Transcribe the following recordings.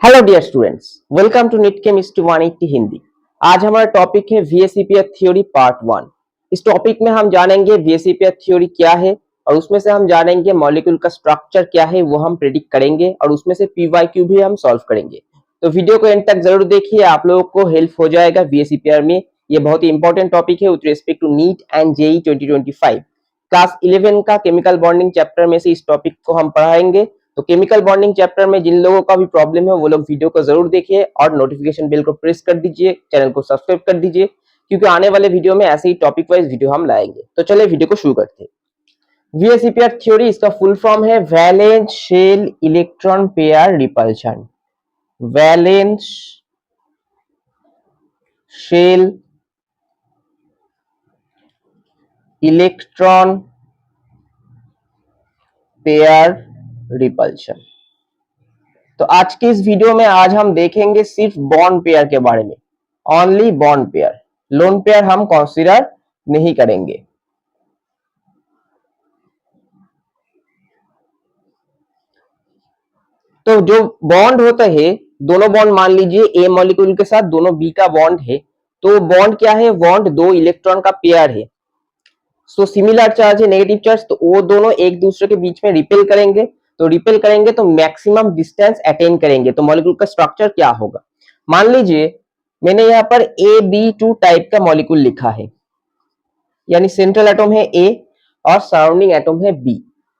Hello dear students, welcome to NEET chemistry 180 Hindi. आज हमारा topic है वीएसईपीआर थ्योरी पार्ट 1। इस टॉपिक में हम जानेंगे वीएसईपीआर थ्योरी क्या है और उसमें से हम जानेंगे मॉलिक्यूल का स्ट्रक्चर क्या है, वो हम प्रेडिक्ट करेंगे और उसमें से पीवाईक्यू भी हम सॉल्व करेंगे। तो वीडियो को एंड तक जरूर देखिए, आप लोगों को हेल्प हो जाएगा वीएसईपीआर में। ये बहुत ही इंपॉर्टेंट टॉपिक है with respect to NEET and JEE 2025। Class 11 का केमिकल बॉन्डिंग चैप्टर में से इस टॉपिक को हम पढ़ाएंगे। तो केमिकल बॉन्डिंग चैप्टर में जिन लोगों का भी प्रॉब्लम है वो लोग वीडियो को जरूर देखिए और नोटिफिकेशन बेल को प्रेस कर दीजिए, चैनल को सब्सक्राइब कर दीजिए, क्योंकि आने वाले वीडियो में ऐसे ही टॉपिक वाइज वीडियो हम लाएंगे। तो चलिए वीडियो को शुरू करते हैं। वीएसईपीआर थ्योरी, इसका फुल फॉर्म है valence shell electron pair repulsion. Valence shell electron pair repulsion. तो आज के इस वीडियो में आज हम देखेंगे सिर्फ बॉन्ड पेयर के बारे में, only bond pair. Lone pair हम कंसीडर नहीं करेंगे। तो जो बॉन्ड होता है, दोनों बॉन्ड मान लीजिए ए मॉलिक्यूल के साथ दोनों बी का बॉन्ड है, तो बॉन्ड क्या है? बॉन्ड दो इलेक्ट्रॉन का पेयर है। सो सिमिलर चार्ज है, नेगेटिव चार्ज, तो वो दोनों एक दूसरे के बीच में रिपेल करेंगे। तो रिपेल करेंगे तो मैक्सिमम डिस्टेंस अटेन करेंगे। तो मॉलिक्यूल का स्ट्रक्चर क्या होगा? मान लीजिए मैंने यहाँ पर AB2 टाइप का मॉलिक्यूल लिखा है, यानी सेंट्रल एटम है A और सराउंडिंग एटम है B।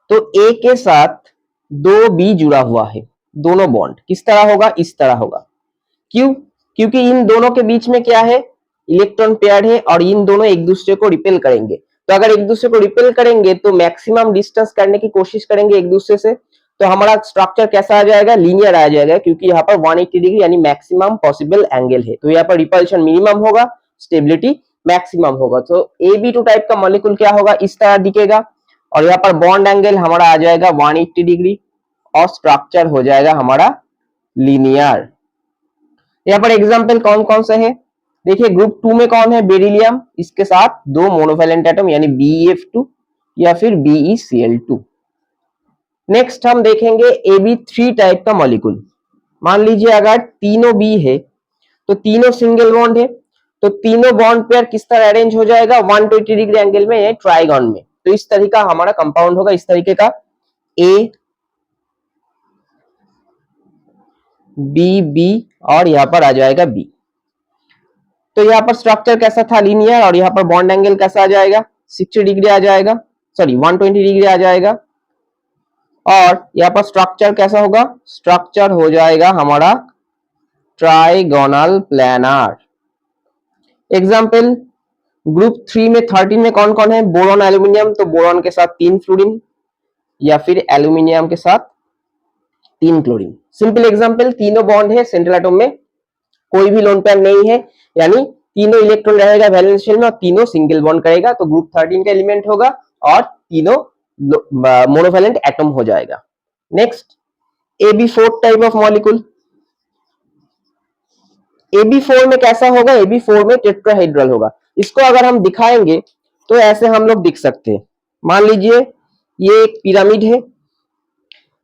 तो A के साथ दो B जुड़ा हुआ है, दोनों बॉन्ड किस तरह होगा? इस तरह होगा। क्यों? क्योंकि इन दोनों के बीच में क्या है? इलेक्ट्रॉन पेयर है और इन दोनों एक दूसरे को रिपेल करेंगे। तो अगर एक दूसरे को रिपेल करेंगे तो मैक्सिमम डिस्टेंस करने की कोशिश करेंगे एक दूसरे से। तो हमारा स्ट्रक्चर कैसा आ जाएगा? लीनियर आ जाएगा, क्योंकि यहाँ पर 180 डिग्री यानी मैक्सिमम पॉसिबल एंगल है। तो यहाँ पर रिपल्शन मिनिमम होगा, स्टेबिलिटी मैक्सिमम होगा। तो AB2 टाइप का मॉलिक्यूल क्या होगा? इस तरह दिखेगा। और यहाँ पर बॉन्ड एंगल हमारा आ जाएगा 180 डिग्री और स्ट्रक्चर हो जाएगा हमारा लीनियर। यहाँ पर एग्जाम्पल कौन कौन से है? देखिए ग्रुप 2 में कौन है? बेरिलियम, इसके साथ दो मोनोवैलेंट एटम यानी BeF2 या फिर BeCl2। नेक्स्ट हम देखेंगे AB3 टाइप का मॉलिक्यूल। मान लीजिए अगर तीनों B है तो तीनों सिंगल बॉन्ड है, तो तीनों बॉन्ड पेयर किस तरह अरेंज हो जाएगा? 120 डिग्री एंगल में, ये ट्राइगन में। तो इस तरीके का हमारा कंपाउंड होगा, इस तरीके का A B B और यहाँ पर आ जाएगा B। तो यहाँ पर स्ट्रक्चर कैसा था? लीनियर। और यहाँ पर बॉन्ड एंगल कैसा आ जाएगा? 60 डिग्री आ जाएगा, सॉरी 120 डिग्री आ जाएगा। और यहाँ पर स्ट्रक्चर कैसा होगा? स्ट्रक्चर हो जाएगा हमारा ट्राइगोनल प्लेनर। एग्जाम्पल ग्रुप 3 में 13 में कौन कौन है? बोरॉन एल्यूमिनियम, तो बोरॉन के साथ 3 फ्लोरीन या फिर एल्यूमिनियम के साथ 3 क्लोरीन। सिंपल एग्जाम्पल, तीनों बॉन्ड है सेंट्रल एटम में, कोई भी लोन पेयर नहीं है, यानी तीनों इलेक्ट्रॉन रहेगा वैलेंस शेल में और तीनों सिंगल बॉन्ड करेगा। तो ग्रुप 13 का एलिमेंट होगा और तीनों मोनोवैलेंट एटम हो जाएगा। Next AB4 type of molecule. AB4 में कैसा होगा? AB4 में टेट्राहेड्रल होगा। इसको अगर हम दिखाएंगे तो ऐसे हम लोग दिख सकते हैं। मान लीजिए ये एक पिरामिड है,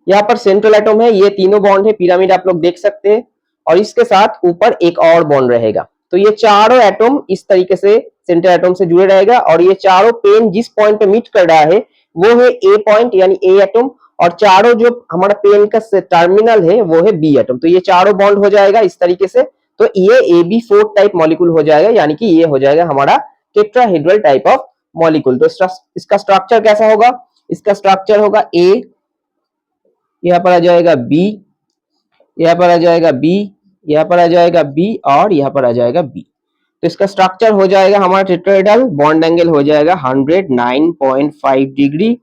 यहाँ पर सेंट्रल एटम है, ये तीनों बॉन्ड है, पिरामिड आप लोग देख सकते हैं, और इसके साथ ऊपर एक और बॉन्ड रहेगा। तो ये चारों एटम इस तरीके से सेंट्रल एटम से जुड़े रहेगा और ये चारों पेन जिस पॉइंट पे मीट कर रहा है वो है A पॉइंट यानी A एटम, और चारों जो हमारा पेन का टर्मिनल है वो है B एटम। तो ये चारों बॉन्ड हो जाएगा इस तरीके से। तो ये AB4 टाइप मॉलिक्यूल हो जाएगा, यानी कि ये हो जाएगा हमारा टेट्राहेड्रल टाइप ऑफ मॉलिक्यूल। तो इसका स्ट्रक्चर कैसा होगा? इसका स्ट्रक्चर होगा A, यहाँ पर आ जाएगा B, यहाँ पर आ जाएगा B, यहाँ पर आ जाएगा B और यहाँ पर आ जाएगा B। तो इसका स्ट्रक्चर हो जाएगा हमारा टेट्राहेड्रल। बॉन्ड एंगल हो जाएगा 109.5 डिग्री,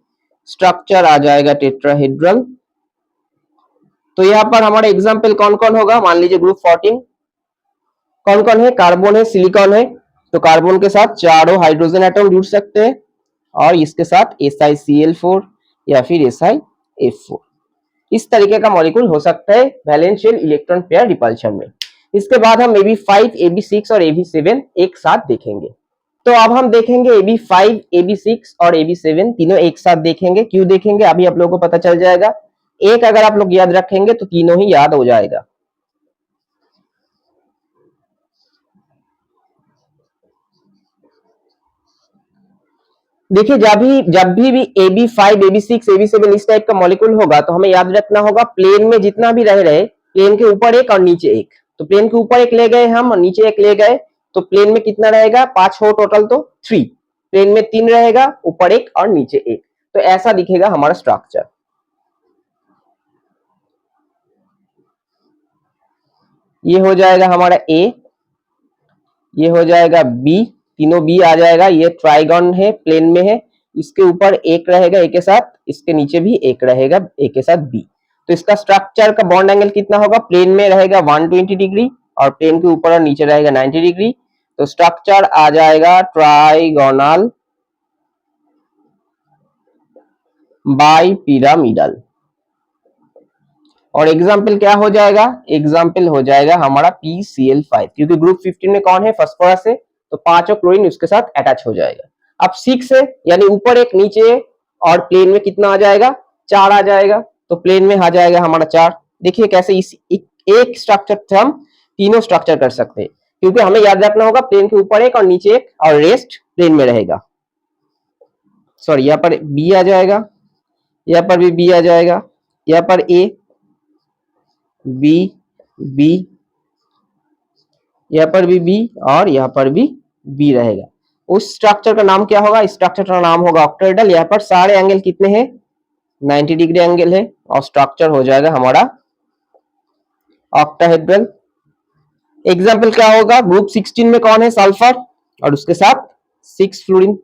स्ट्रक्चर आ जाएगा टेट्राहेड्रल। तो यहाँ पर हमारा एग्जाम्पल कौन कौन होगा? मान लीजिए ग्रुप 14 कौन कौन है? कार्बन है, सिलिकॉन है, तो कार्बन के साथ चारों हाइड्रोजन एटम जुड़ सकते हैं और इसके साथ SiCl4 या फिर SiF4। इस तरीके का मॉलिक्यूल हो सकता है valence shell electron pair repulsion में। इसके बाद हम AB5, AB6 और AB7 एक साथ देखेंगे। तो अब हम देखेंगे AB5, AB6 और AB7 तीनों एक साथ देखेंगे। क्यों देखेंगे अभी आप लोगों को पता चल जाएगा। एक अगर आप लोग याद रखेंगे तो तीनों ही याद हो जाएगा। देखिए जब भी AB5 AB6 AB7 इस टाइप का मॉलिक्यूल होगा तो हमें याद रखना होगा प्लेन में जितना भी रहे प्लेन के ऊपर एक और नीचे एक। तो प्लेन के ऊपर एक ले गए हम और नीचे एक ले गए, तो प्लेन में कितना रहेगा, 5 हो टोटल, तो 3। प्लेन में 3 रहेगा, ऊपर एक और नीचे एक। तो ऐसा दिखेगा हमारा स्ट्रक्चर। ये हो जाएगा हमारा ए, ये हो जाएगा बी, तीनों बी आ जाएगा। ये ट्राइगन है, प्लेन में है, इसके ऊपर एक रहेगा ए के साथ, इसके नीचे भी एक रहेगा ए के साथ बी। तो इसका स्ट्रक्चर का बॉन्ड एंगल कितना होगा, प्लेन में रहेगा 120 डिग्री और प्लेन के ऊपर और नीचे रहेगा 90 डिग्री। तो स्ट्रक्चर आ जाएगा ट्राइगोनल बाइपिरामिडल। और एग्जाम्पल क्या हो जाएगा, एग्जाम्पल हो जाएगा हमारा PCl5, क्योंकि ग्रुप 15 में कौन है, फास्फोरस है, तो 5 और क्लोरीन उसके साथ अटैच हो जाएगा। अब 6 है, यानी ऊपर एक नीचे और प्लेन में कितना आ जाएगा, 4 आ जाएगा। तो प्लेन में आ जाएगा हमारा 4। देखिए कैसे इस एक स्ट्रक्चर से हम तीनों स्ट्रक्चर कर सकते हैं, क्योंकि हमें याद रखना होगा प्लेन के ऊपर एक और नीचे एक और रेस्ट प्लेन में रहेगा। सॉरी, यहाँ पर बी आ जाएगा, यहाँ पर भी बी आ जाएगा, यहाँ पर ए बी बी, यहाँ पर भी बी और यहाँ पर भी बी रहेगा। उस स्ट्रक्चर का नाम क्या होगा, स्ट्रक्चर का नाम होगा ऑक्टाहेड्रल। यहाँ पर सारे एंगल कितने हैं, 90 डिग्री एंगल है और स्ट्रक्चर हो जाएगा हमारा ऑक्टाहेड्रल। एग्जाम्पल क्या होगा, ग्रुप 16 में कौन है, सल्फर और उसके साथ 6 फ्लोरीन।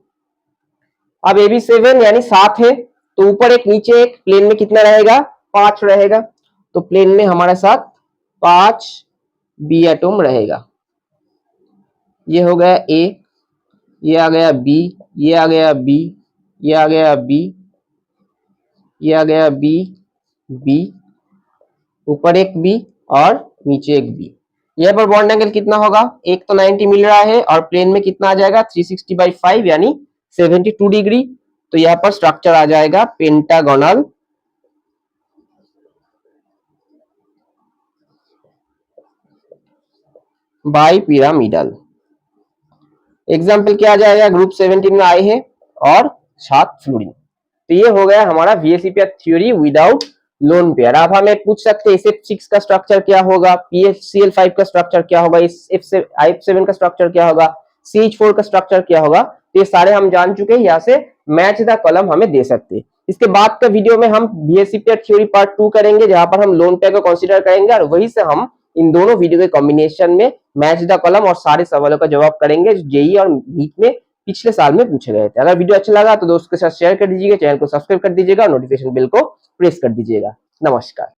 अब AB7 यानी 7 है, तो ऊपर एक नीचे एक, प्लेन में कितना रहेगा, 5 रहेगा। तो प्लेन में हमारे साथ 5 बी एटम रहेगा। ये हो गया ए, ये आ गया बी, ये आ गया बी, ये आ गया बी, ये आ गया बी बी, ऊपर एक बी और नीचे एक बी। यहाँ पर बॉन्ड एंगल कितना होगा, एक तो 90 मिल रहा है और प्लेन में कितना आ जाएगा, 360/5 यानी 72 डिग्री। तो यहाँ पर स्ट्रक्चर आ जाएगा पेंटागोनल बाइपिरामिडल। एग्जाम्पल क्या आ जाएगा, ग्रुप 17 में आए हैं और 7 फ्लोरीन। तो ये हो गया हमारा VSEP theory without lone pair. अब हमें पूछ सकते हैं SF6 का स्ट्रक्चर क्या होगा, PCl5 का स्ट्रक्चर क्या होगा, IF7 का स्ट्रक्चर क्या होगा, CH4 का स्ट्रक्चर क्या होगा। तो ये सारे हम जान चुके हैं, यहाँ से मैच द कॉलम हमें दे सकते हैं। इसके बाद का वीडियो में हम VSEP थ्योरी पार्ट 2 करेंगे, जहां पर हम लोन पेयर को कंसीडर करेंगे और वहीं से हम इन दोनों वीडियो के कॉम्बिनेशन में मैच द कॉलम और सारे सवालों का जवाब करेंगे जो जेई और नीट में पिछले साल में पूछे गए थे। अगर वीडियो अच्छा लगा तो दोस्तों के साथ शेयर कर दीजिएगा, चैनल को सब्सक्राइब कर दीजिएगा और नोटिफिकेशन बेल को प्रेस कर दीजिएगा। नमस्कार।